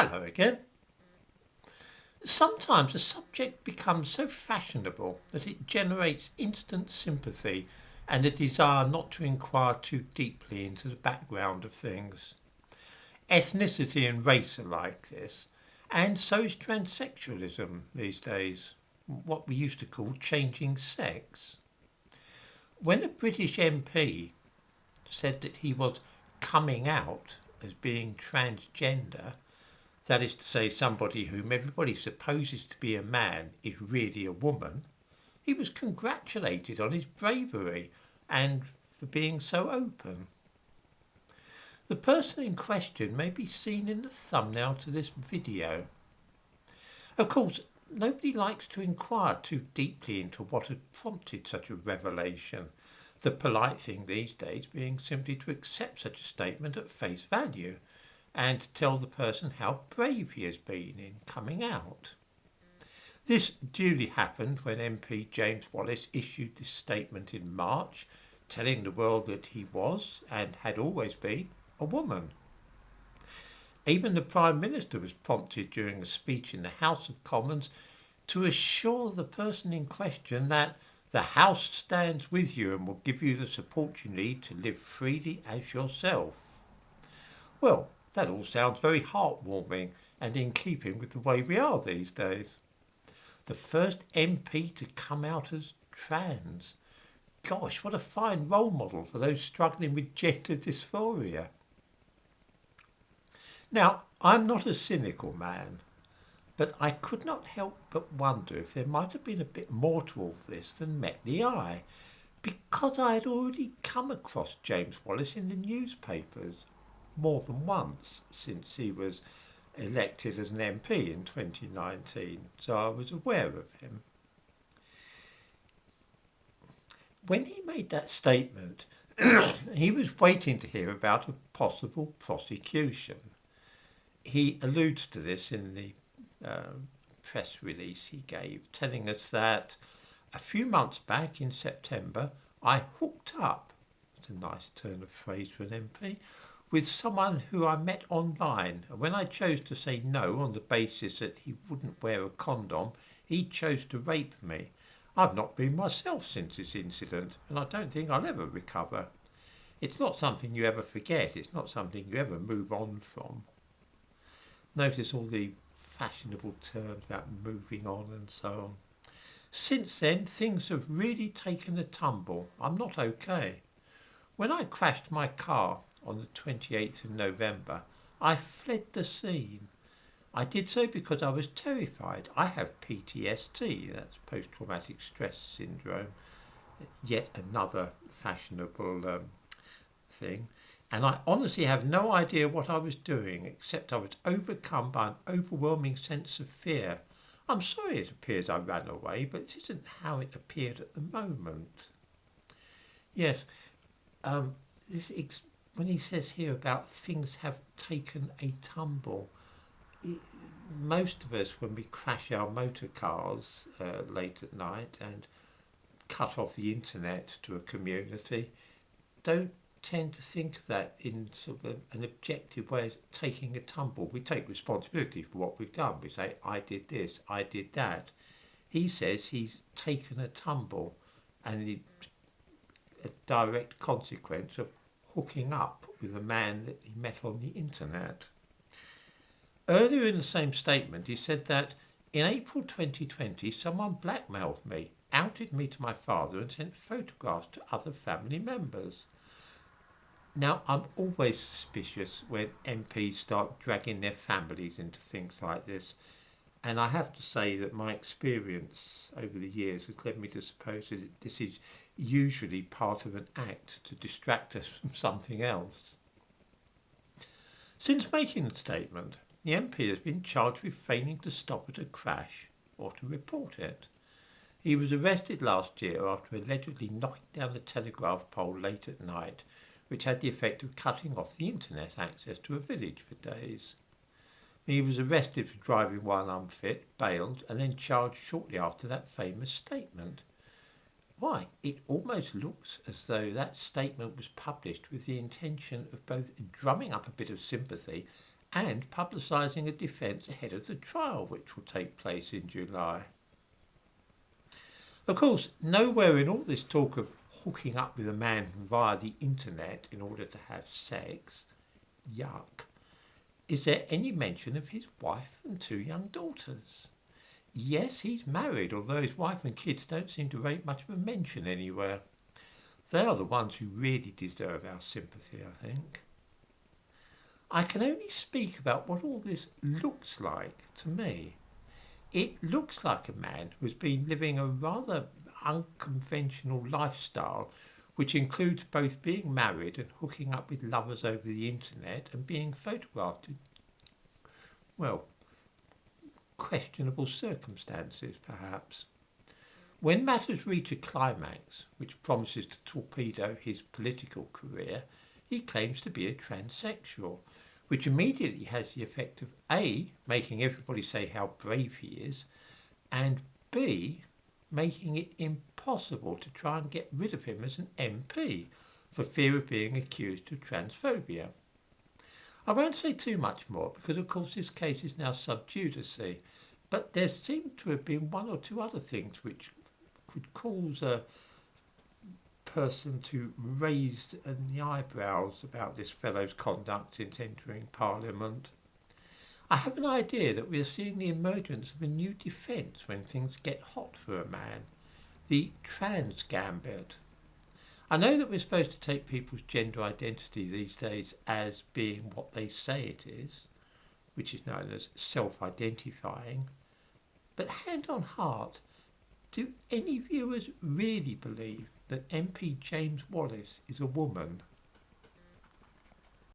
Hello again. Sometimes a subject becomes so fashionable that it generates instant sympathy and a desire not to inquire too deeply into the background of things. Ethnicity and race are like this, and so is transsexualism these days, what we used to call changing sex. When a British MP said that he was coming out as being transgender, that is to say somebody whom everybody supposes to be a man is really a woman, he was congratulated on his bravery and for being so open. The person in question may be seen in the thumbnail to this video. Of course, nobody likes to inquire too deeply into what had prompted such a revelation, the polite thing these days being simply to accept such a statement at face value and to tell the person how brave he has been in coming out. This duly happened when MP James Wallis issued this statement in March, telling the world that he was, and had always been, a woman. Even the Prime Minister was prompted during a speech in the House of Commons to assure the person in question that the House stands with you and will give you the support you need to live freely as yourself. Well, that all sounds very heartwarming and in keeping with the way we are these days. The first MP to come out as trans. Gosh, what a fine role model for those struggling with gender dysphoria. Now, I'm not a cynical man, but I could not help but wonder if there might have been a bit more to all this than met the eye, because I had already come across James Wallis in the newspapers more than once since he was elected as an MP in 2019, so I was aware of him. When he made that statement, he was waiting to hear about a possible prosecution. He alludes to this in the press release he gave, telling us that a few months back in September, I hooked up, it's a nice turn of phrase for an MP, with someone who I met online, and when I chose to say no on the basis that he wouldn't wear a condom, he chose to rape me. I've not been myself since this incident, and I don't think I'll ever recover. It's not something you ever forget, it's not something you ever move on from. Notice all the fashionable terms about moving on and so on. Since then, things have really taken a tumble. I'm not okay. When I crashed my car on the 28th of November, I fled the scene. I did so because I was terrified. I have PTSD, that's post-traumatic stress syndrome, yet another fashionable thing. And I honestly have no idea what I was doing, except I was overcome by an overwhelming sense of fear. I'm sorry it appears I ran away, but this isn't how it appeared at the moment. Yes, when he says here about things have taken a tumble, most of us, when we crash our motor cars late at night and cut off the internet to a community, don't tend to think of that in sort of an objective way as taking a tumble. We take responsibility for what we've done. We say, I did this, I did that. He says he's taken a tumble, and a direct consequence of hooking up with a man that he met on the internet. Earlier in the same statement, he said that in April 2020, someone blackmailed me, outed me to my father, and sent photographs to other family members. Now, I'm always suspicious when MPs start dragging their families into things like this, and I have to say that my experience over the years has led me to suppose that this is usually part of an act to distract us from something else. Since making the statement, the MP has been charged with failing to stop at a crash or to report it. He was arrested last year after allegedly knocking down the telegraph pole late at night, which had the effect of cutting off the internet access to a village for days. He was arrested for driving while unfit, bailed, and then charged shortly after that famous statement. Why, it almost looks as though that statement was published with the intention of both drumming up a bit of sympathy and publicising a defence ahead of the trial, which will take place in July. Of course, nowhere in all this talk of hooking up with a man via the internet in order to have sex, yuck, is there any mention of his wife and 2 young daughters. Yes, he's married, although his wife and kids don't seem to rate much of a mention anywhere. They are the ones who really deserve our sympathy, I think. I can only speak about what all this looks like to me. It looks like a man who has been living a rather unconventional lifestyle, which includes both being married and hooking up with lovers over the internet and being photographed in, well, questionable circumstances, perhaps. When matters reach a climax, which promises to torpedo his political career, he claims to be a transsexual, which immediately has the effect of A, making everybody say how brave he is, and B, making it impossible to try and get rid of him as an MP for fear of being accused of transphobia. I won't say too much more because of course this case is now sub judice, but there seem to have been 1 or 2 other things which could cause a person to raise the eyebrows about this fellow's conduct since entering Parliament. I have an idea that we are seeing the emergence of a new defence when things get hot for a man, the trans gambit. I know that we're supposed to take people's gender identity these days as being what they say it is, which is known as self-identifying, but hand on heart, do any viewers really believe that MP James Wallis is a woman?